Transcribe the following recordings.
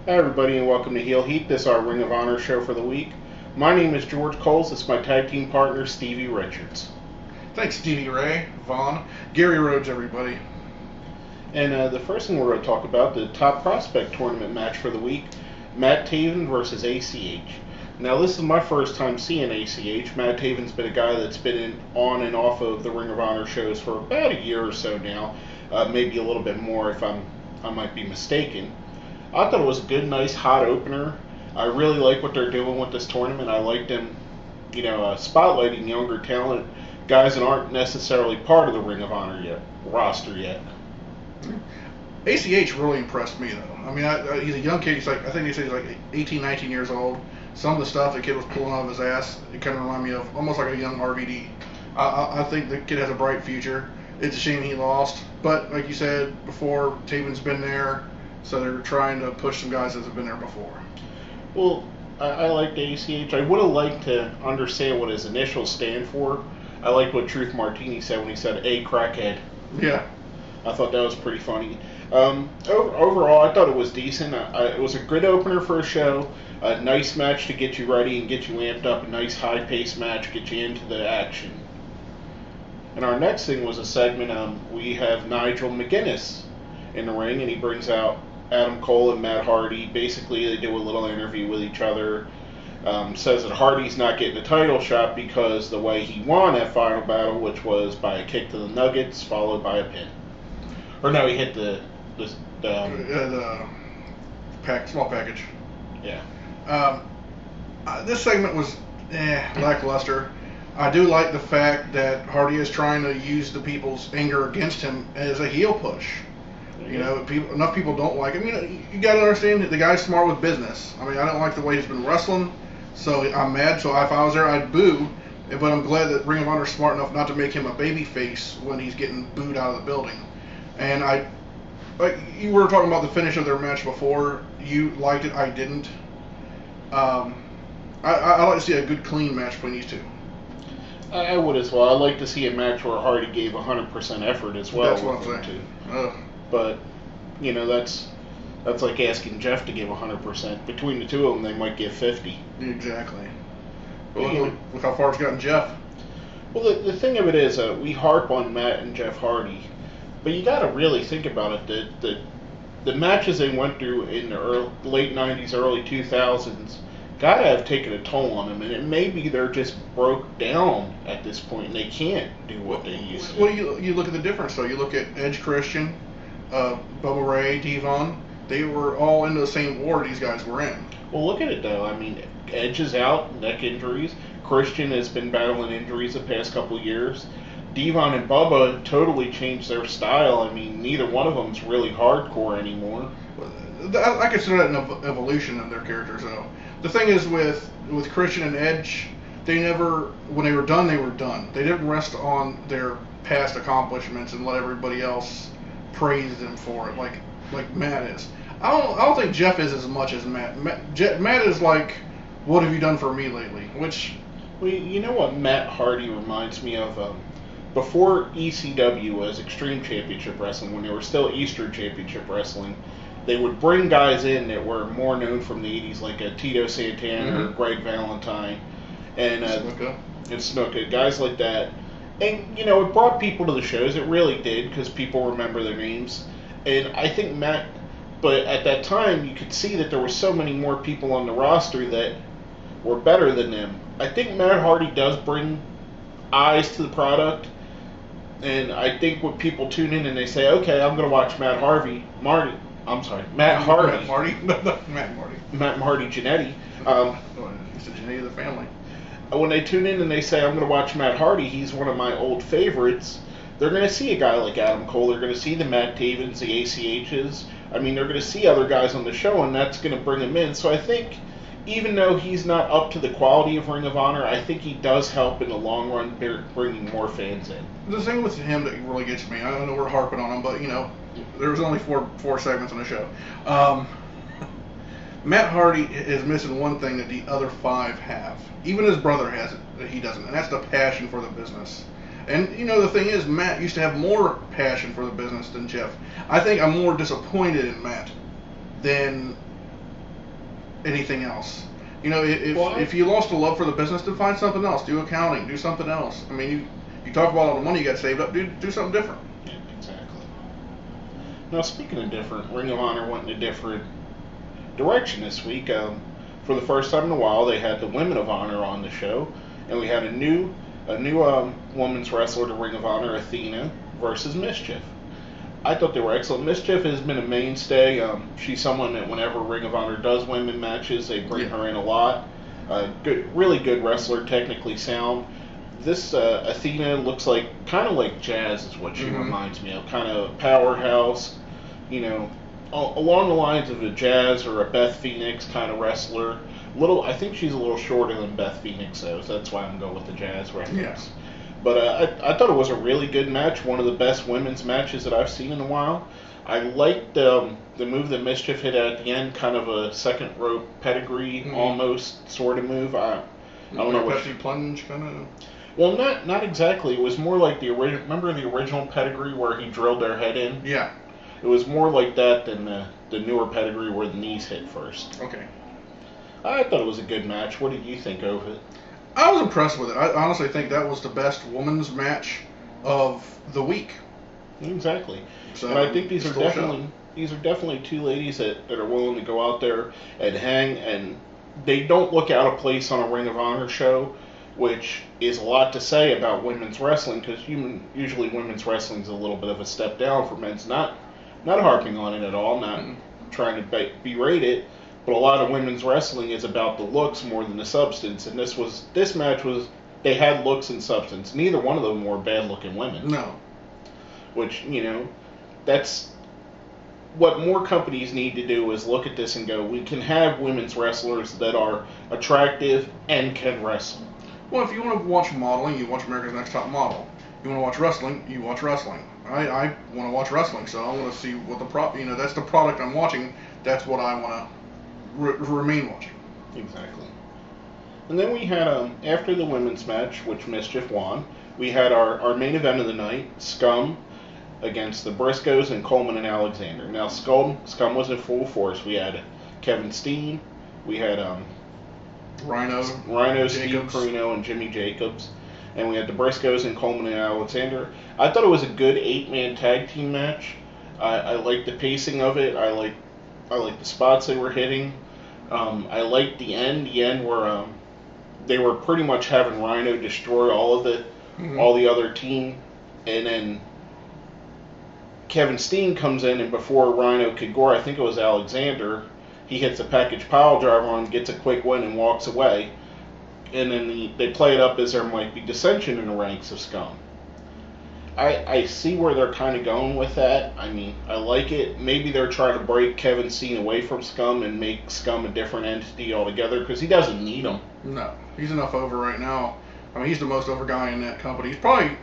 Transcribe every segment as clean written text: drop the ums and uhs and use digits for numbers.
Hi everybody and welcome to Heel Heat. This is our Ring of Honor show for the week. My name is George Coles. It's my tag team partner Stevie Richards. Thanks, Stevie Ray, Vaughn, Gary Rhodes, everybody. And the first thing we're going to talk about, the top prospect tournament match for the week, Matt Taven versus ACH. Now this is my first time seeing ACH. Matt Taven's been a guy that's been on and off of the Ring of Honor shows for about a year or so now, maybe a little bit more if I might be mistaken. I thought it was a good, nice, hot opener. I really like what they're doing with this tournament. I like them, spotlighting younger talent, guys that aren't necessarily part of the Ring of Honor roster yet. ACH really impressed me, though. I mean, he's a young kid. I think they say he's like 18, 19 years old. Some of the stuff the kid was pulling out of his ass, it kind of reminded me of almost like a young RVD. I think the kid has a bright future. It's a shame he lost. But like you said before, Taven's been there. So they're trying to push some guys that have been there before. Well, I liked ACH. I would have liked to understand what his initials stand for. I liked what Truth Martini said when he said "A crackhead." Yeah. I thought that was pretty funny. Overall, I thought it was decent. It was a good opener for a show. A nice match to get you ready and get you amped up. A nice high-paced match, get you into the action. And our next thing was a segment. We have Nigel McGuinness in the ring, and he brings out Adam Cole and Matt Hardy. Basically, they do a little interview with each other. Says that Hardy's not getting a title shot because the way he won that final battle, which was by a kick to the Nuggets followed by a pin. Or no, he hit the small package. Yeah. This segment was lackluster. I do like the fact that Hardy is trying to use the people's anger against him as a heel push. You know, enough people don't like him. You got to understand that the guy's smart with business. I mean, I don't like the way he's been wrestling, so I'm mad. So if I was there, I'd boo. But I'm glad that Ring of Honor is smart enough not to make him a baby face when he's getting booed out of the building. And like you were talking about the finish of their match before. You liked it, I didn't. I like to see a good, clean match between these two. I would as well. I'd like to see a match where Hardy gave 100% effort as well. That's what I'm saying. But, that's like asking Jeff to give 100%. Between the two of them, they might give 50. Exactly. Well, look how far it's gotten Jeff. Well, the thing of it is, we harp on Matt and Jeff Hardy, but you got to really think about it. The matches they went through in the late 90s, early 2000s, got to have taken a toll on them, and maybe they're just broke down at this point, and they can't do what they used to. Well, you look at the difference, though. You look at Edge Christian, Bubba Ray, Devon. They were all into the same war these guys were in. Well, look at it, though. I mean, Edge is out, neck injuries. Christian has been battling injuries the past couple of years. Devon and Bubba totally changed their style. I mean, neither one of them's really hardcore anymore. I consider that an evolution of their characters, though. The thing is with Christian and Edge, they never, when they were done, they were done. They didn't rest on their past accomplishments and let everybody else praise them for it, like Matt is. I don't think Jeff is as much as Matt. Matt is like, what have you done for me lately? Which, well, you know what Matt Hardy reminds me of? Before ECW was Extreme Championship Wrestling, when they were still Eastern Championship Wrestling, they would bring guys in that were more known from the 80s, like Tito Santana or Greg Valentine, and Snuka, guys like that. And, it brought people to the shows. It really did, because people remember their names. And I think but at that time, you could see that there were so many more people on the roster that were better than them. I think Matt Hardy does bring eyes to the product. And I think when people tune in and they say, okay, I'm going to watch Matt Hardy. Matt Hardy Jannetty. He's the Jannetty of the family. When they tune in and they say, I'm going to watch Matt Hardy, he's one of my old favorites, they're going to see a guy like Adam Cole. They're going to see the Matt Tavens, the ACHs. I mean, they're going to see other guys on the show, and that's going to bring them in. So I think, even though he's not up to the quality of Ring of Honor, I think he does help in the long run bringing more fans in. The thing with him that really gets me, I don't know we're harping on him, but, there was only four segments on the show. Matt Hardy is missing one thing that the other five have. Even his brother has it, that he doesn't, and that's the passion for the business. And, the thing is, Matt used to have more passion for the business than Jeff. I think I'm more disappointed in Matt than anything else. You know, if you lost a love for the business, then find something else. Do accounting. Do something else. I mean, you talk about all the money you got saved up. Do something different. Yeah, exactly. Now, speaking of different, Ring of Honor went in a different direction this week. For the first time in a while, they had the Women of Honor on the show, and we had a new women's wrestler to Ring of Honor, Athena, versus Mischief. I thought they were excellent. Mischief has been a mainstay. She's someone that whenever Ring of Honor does women matches, they bring her in a lot. Really good wrestler, technically sound. This Athena looks kind of like Jazz is what she reminds me of. Kind of powerhouse, you know, along the lines of a Jazz or a Beth Phoenix kind of wrestler. I think she's a little shorter than Beth Phoenix, though, so that's why I'm going with the Jazz reference. Yes. But I thought it was a really good match, one of the best women's matches that I've seen in a while. I liked the move that Mischief hit at the end, kind of a second rope pedigree almost sort of move. I don't know what. Pepsi plunge kind of. Well, not exactly. It was more like the original. Remember the original pedigree where he drilled their head in? Yeah. It was more like that than the newer pedigree where the knees hit first. Okay. I thought it was a good match. What did you think of it? I was impressed with it. I honestly think that was the best women's match of the week. Exactly. So, and I think these are definitely two ladies that are willing to go out there and hang, and they don't look out of place on a Ring of Honor show, which is a lot to say about women's wrestling, because usually women's wrestling is a little bit of a step down for men's. Not harping on it at all, not trying to berate it, but a lot of women's wrestling is about the looks more than the substance, and this match was, they had looks and substance. Neither one of them were bad-looking women. No. Which, you know, that's what more companies need to do, is look at this and go, we can have women's wrestlers that are attractive and can wrestle. Well, if you want to watch modeling, you watch America's Next Top Model. You want to watch wrestling, you watch wrestling. I want to watch wrestling, so I want to see what that's the product I'm watching. That's what I want to remain watching. Exactly. And then we had, after the women's match, which Mischief won, we had our main event of the night, Scum against the Briscoes and Coleman and Alexander. Now, Scum was in full force. We had Kevin Steen, we had Rhino, Steve Corino, and Jimmy Jacobs. And we had the Briscoes and Coleman and Alexander. I thought it was a good 8-man tag team match. I liked the pacing of it. I liked the spots they were hitting. I liked the end where they were pretty much having Rhino destroy all the other team, and then Kevin Steen comes in, and before Rhino could gore, I think it was Alexander, he hits a package pile driver on, gets a quick win, and walks away. And then they play it up as there might be dissension in the ranks of Scum. I see where they're kind of going with that. I mean, I like it. Maybe they're trying to break Kevin Steen away from Scum and make Scum a different entity altogether, because he doesn't need them. No, he's enough over right now. I mean, he's the most over guy in that company. He's probably,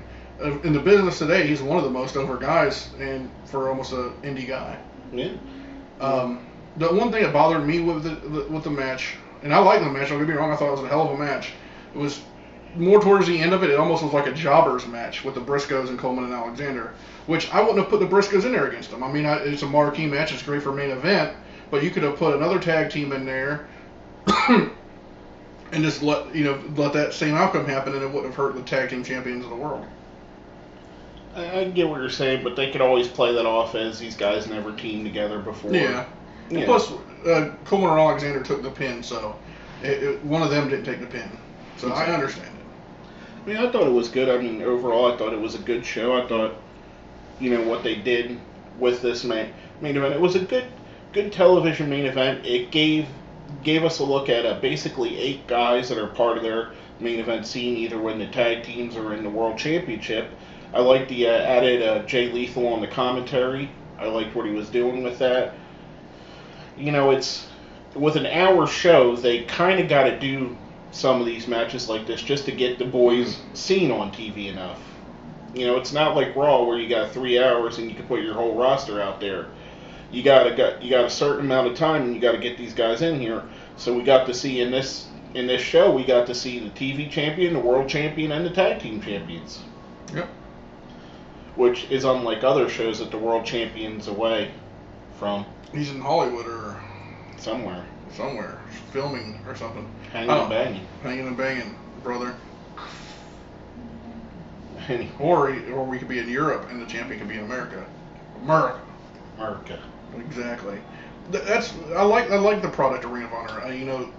in the business today, he's one of the most over guys, and for almost an indie guy. Yeah. The one thing that bothered me with the match, and I like the match, don't get me wrong, I thought it was a hell of a match. It was more towards the end of it, it almost was like a jobbers match with the Briscoes and Coleman and Alexander, which I wouldn't have put the Briscoes in there against them. I mean, it's a marquee match, it's great for main event, but you could have put another tag team in there and just let that same outcome happen, and it wouldn't have hurt the tag team champions of the world. I get what you're saying, but they could always play that off as these guys never teamed together before. Yeah. And plus, Coleman and Alexander took the pin, so one of them didn't take the pin. So exactly. I understand it. I mean, I thought it was good. I mean, overall, I thought it was a good show. I thought, what they did with this main event, it was a good television main event. It gave us a look at basically 8 guys that are part of their main event scene, either in the tag teams or in the World Championship. I liked the added Jay Lethal on the commentary. I liked what he was doing with that. It's with an hour show, they kind of got to do some of these matches like this just to get the boys seen on TV enough. It's not like Raw where you got 3 hours and you can put your whole roster out there. You got a certain amount of time and you got to get these guys in here. So we got to see in this show, we got to see the TV champion, the world champion, and the tag team champions. Yep. Which is unlike other shows that the world champion's away from. He's in Hollywood or somewhere. somewhere, filming or something. Hanging and banging. Hanging and banging, brother. Anyway. Or we could be in Europe and the champion could be in America. America. Exactly. I like the product of Ring of Honor. You know,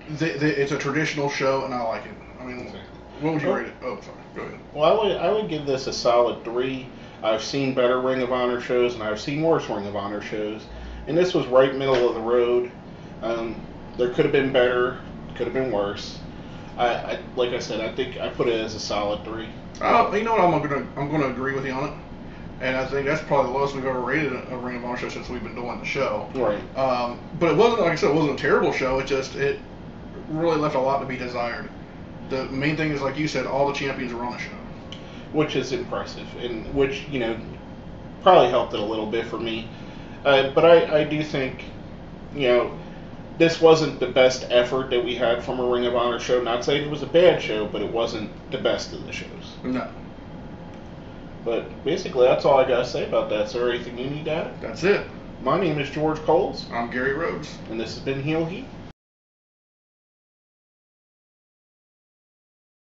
it's a traditional show and I like it. I mean, exactly. What would you rate it? Oh, sorry. Go ahead. Well, I would give this a solid 3. I've seen better Ring of Honor shows and I've seen worse Ring of Honor shows, and this was right middle of the road. There could have been better, could have been worse. Like I said, I think I put it as a solid 3. You know what? I'm gonna agree with you on it, and I think that's probably the lowest we've ever rated a Ring of Honor show since we've been doing the show. Right. But it wasn't, like I said, it wasn't a terrible show. It really left a lot to be desired. The main thing is, like you said, all the champions were on the show, which is impressive, and which probably helped it a little bit for me. But I do think this wasn't the best effort that we had from a Ring of Honor show. Not saying it was a bad show, but it wasn't the best of the shows. No. But basically, that's all I got to say about that. Is there anything you need to add? That's it. My name is George Coles. I'm Gary Rhodes. And this has been Heel Heat.